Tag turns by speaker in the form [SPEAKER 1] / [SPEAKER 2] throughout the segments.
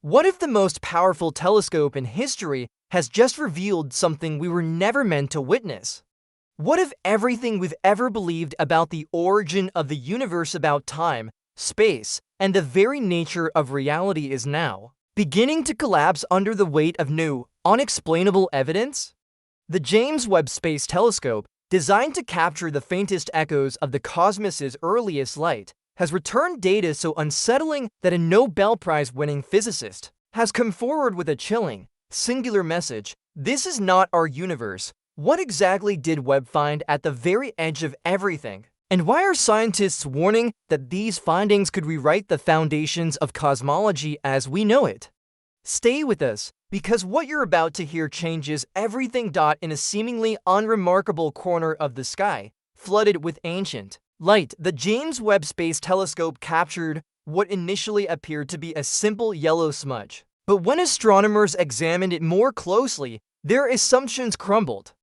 [SPEAKER 1] What if the most powerful telescope in history has just revealed something we were never meant to witness? What if everything we've ever believed about the origin of the universe, about time, space, and the very nature of reality is now beginning to collapse under the weight of new, unexplainable evidence? The James Webb Space Telescope, designed to capture the faintest echoes of the cosmos's earliest light, has returned data so unsettling that a Nobel Prize-winning physicist has come forward with a chilling, singular message: this is not our universe. What exactly did Webb find at the very edge of everything? And why are scientists warning that these findings could rewrite the foundations of cosmology as we know it? Stay with us, because what you're about to hear changes everything. In a seemingly unremarkable corner of the sky, flooded with ancient light, the James Webb Space Telescope captured what initially appeared to be a simple yellow smudge. But when astronomers examined it more closely, their assumptions crumbled.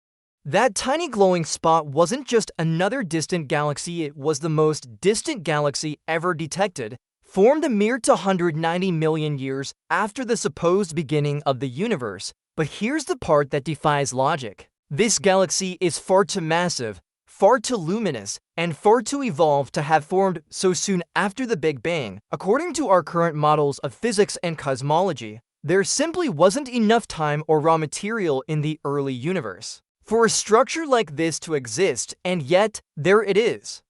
[SPEAKER 1] That tiny glowing spot wasn't just another distant galaxy, it was the most distant galaxy ever detected, formed a mere 290 million years after the supposed beginning of the universe. But here's the part that defies logic. This galaxy is far too massive, far too luminous, and far too evolved to have formed so soon after the Big Bang. According to our current models of physics and cosmology, there simply wasn't enough time or raw material in the early universe for a structure like this to exist, and yet, there it is.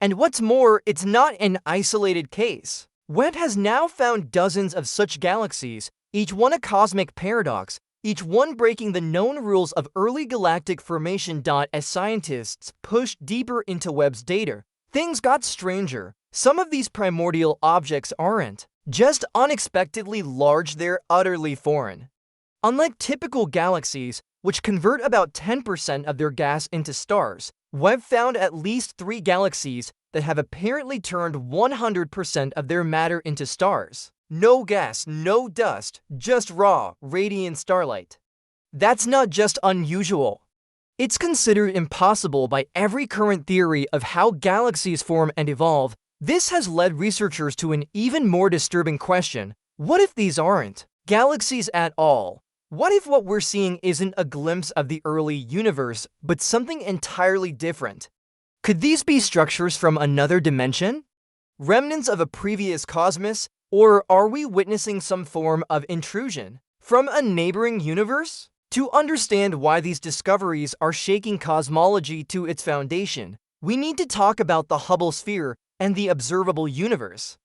[SPEAKER 1] And what's more, it's not an isolated case. Webb has now found dozens of such galaxies, each one a cosmic paradox, each one breaking the known rules of early galactic formation. As scientists pushed deeper into Webb's data, things got stranger. Some of these primordial objects aren't just unexpectedly large, they're utterly foreign. Unlike typical galaxies, which convert about 10% of their gas into stars, Webb found at least 3 galaxies that have apparently turned 100% of their matter into stars. No gas, no dust, just raw, radiant starlight. That's not just unusual. It's considered impossible by every current theory of how galaxies form and evolve. This has led researchers to an even more disturbing question: what if these aren't galaxies at all? What if what we're seeing isn't a glimpse of the early universe, but something entirely different? Could these be structures from another dimension? Remnants of a previous cosmos? Or are we witnessing some form of intrusion from a neighboring universe? To understand why these discoveries are shaking cosmology to its foundation, we need to talk about the Hubble sphere and the observable universe.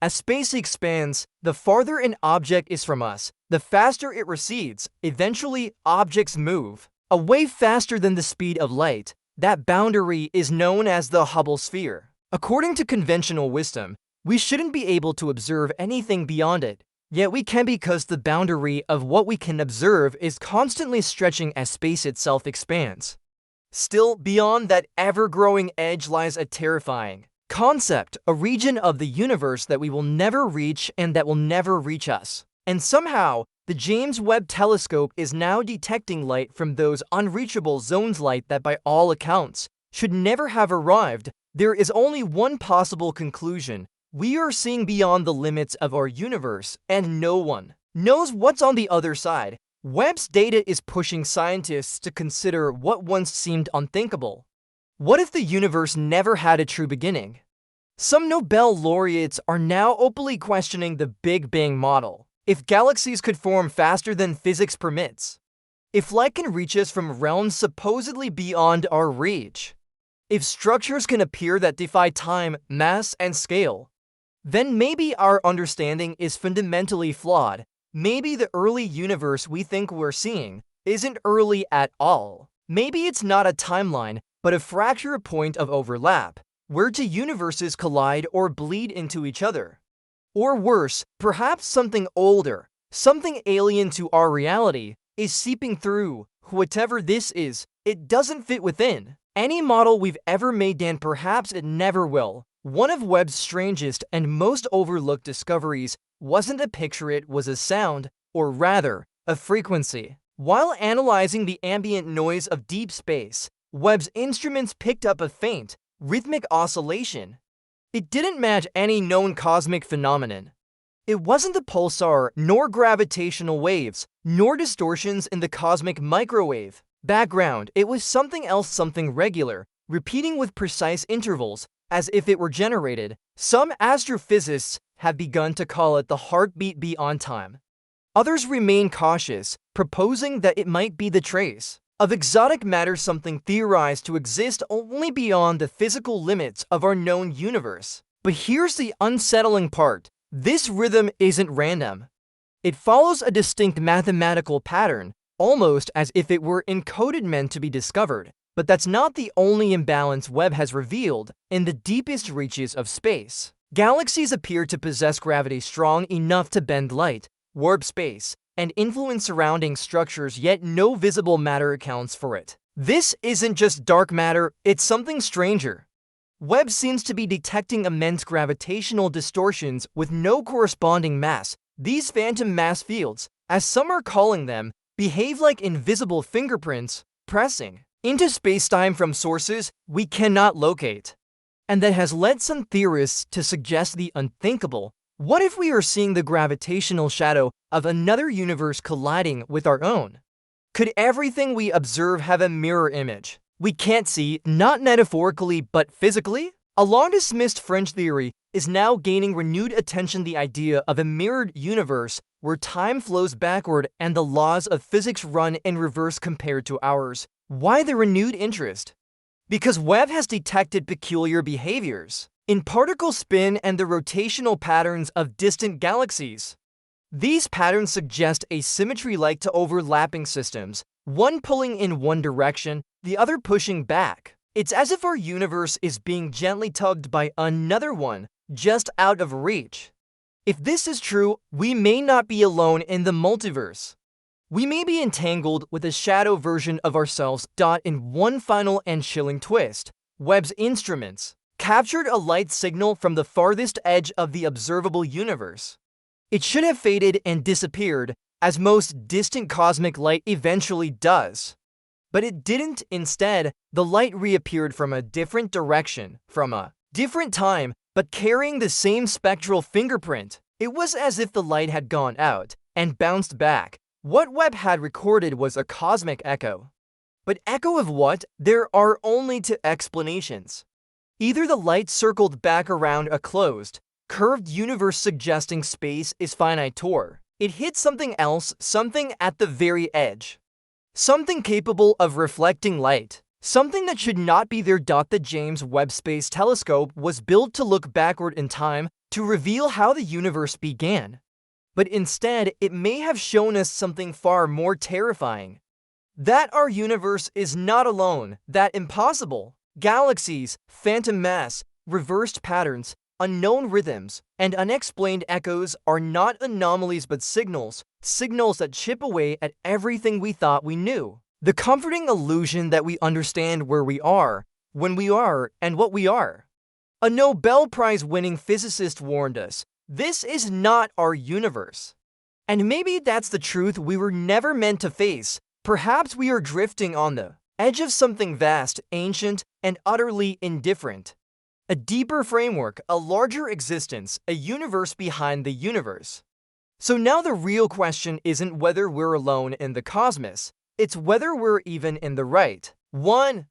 [SPEAKER 1] As space expands, the farther an object is from us, the faster it recedes. Eventually, objects move away faster than the speed of light. That boundary is known as the Hubble sphere. According to conventional wisdom, we shouldn't be able to observe anything beyond it. Yet we can, because the boundary of what we can observe is constantly stretching as space itself expands. Still, beyond that ever-growing edge lies a terrifying concept, a region of the universe that we will never reach and that will never reach us. And somehow, the James Webb Telescope is now detecting light from those unreachable zones, light that by all accounts should never have arrived. There is only one possible conclusion: we are seeing beyond the limits of our universe, and no one knows what's on the other side. Webb's data is pushing scientists to consider what once seemed unthinkable. What if the universe never had a true beginning? Some Nobel laureates are now openly questioning the Big Bang model. If galaxies could form faster than physics permits, if light can reach us from realms supposedly beyond our reach, if structures can appear that defy time, mass, and scale, then maybe our understanding is fundamentally flawed. Maybe the early universe we think we're seeing isn't early at all. Maybe it's not a timeline, but a fracture point of overlap, where two universes collide or bleed into each other. Or worse, perhaps something older, something alien to our reality, is seeping through. Whatever this is, it doesn't fit within any model we've ever made, and perhaps it never will. One of Webb's strangest and most overlooked discoveries wasn't a picture, it was a sound, or rather, a frequency. While analyzing the ambient noise of deep space, Webb's instruments picked up a faint, rhythmic oscillation. It didn't match any known cosmic phenomenon. It wasn't the pulsar, nor gravitational waves, nor distortions in the cosmic microwave background. It was something else, something regular, repeating with precise intervals, as if it were generated. Some astrophysicists have begun to call it the heartbeat beyond time. Others remain cautious, proposing that it might be the trace of exotic matter, something theorized to exist only beyond the physical limits of our known universe. But here's the unsettling part. This rhythm isn't random. It follows a distinct mathematical pattern, almost as if it were encoded meant to be discovered. But that's not the only imbalance Webb has revealed. In the deepest reaches of space, galaxies appear to possess gravity strong enough to bend light, warp space, and influence surrounding structures, yet no visible matter accounts for it. This isn't just dark matter, it's something stranger. Webb seems to be detecting immense gravitational distortions with no corresponding mass. These phantom mass fields, as some are calling them, behave like invisible fingerprints, pressing into spacetime from sources we cannot locate. And that has led some theorists to suggest the unthinkable. What if we are seeing the gravitational shadow of another universe colliding with our own? Could everything we observe have a mirror image we can't see, not metaphorically but physically? A long-dismissed French theory is now gaining renewed attention: the idea of a mirrored universe where time flows backward and the laws of physics run in reverse compared to ours. Why the renewed interest? Because Webb has detected peculiar behaviors in particle spin and the rotational patterns of distant galaxies. These patterns suggest a symmetry-like to overlapping systems, one pulling in one direction, the other pushing back. It's as if our universe is being gently tugged by another one, just out of reach. If this is true, we may not be alone in the multiverse. We may be entangled with a shadow version of ourselves. In one final and chilling twist, Webb's instruments captured a light signal from the farthest edge of the observable universe. It should have faded and disappeared, as most distant cosmic light eventually does. But it didn't. Instead, the light reappeared from a different direction, from a different time, but carrying the same spectral fingerprint. It was as if the light had gone out and bounced back. What Webb had recorded was a cosmic echo. But echo of what? There are only two explanations. Either the light circled back around a closed, curved universe suggesting space is finite, or it hit something else, something at the very edge. Something capable of reflecting light. Something that should not be there. The James Webb Space Telescope was built to look backward in time, to reveal how the universe began. But instead, it may have shown us something far more terrifying. That our universe is not alone, that impossible. Galaxies, phantom mass, reversed patterns, unknown rhythms, and unexplained echoes are not anomalies but signals that chip away at everything we thought we knew. The comforting illusion that we understand where we are, when we are, and what we are. A Nobel Prize-winning physicist warned us, this is not our universe. And maybe that's the truth we were never meant to face. Perhaps we are drifting on the edge of something vast, ancient, and utterly indifferent. A deeper framework, a larger existence, a universe behind the universe. So now the real question isn't whether we're alone in the cosmos, it's whether we're even in the right one.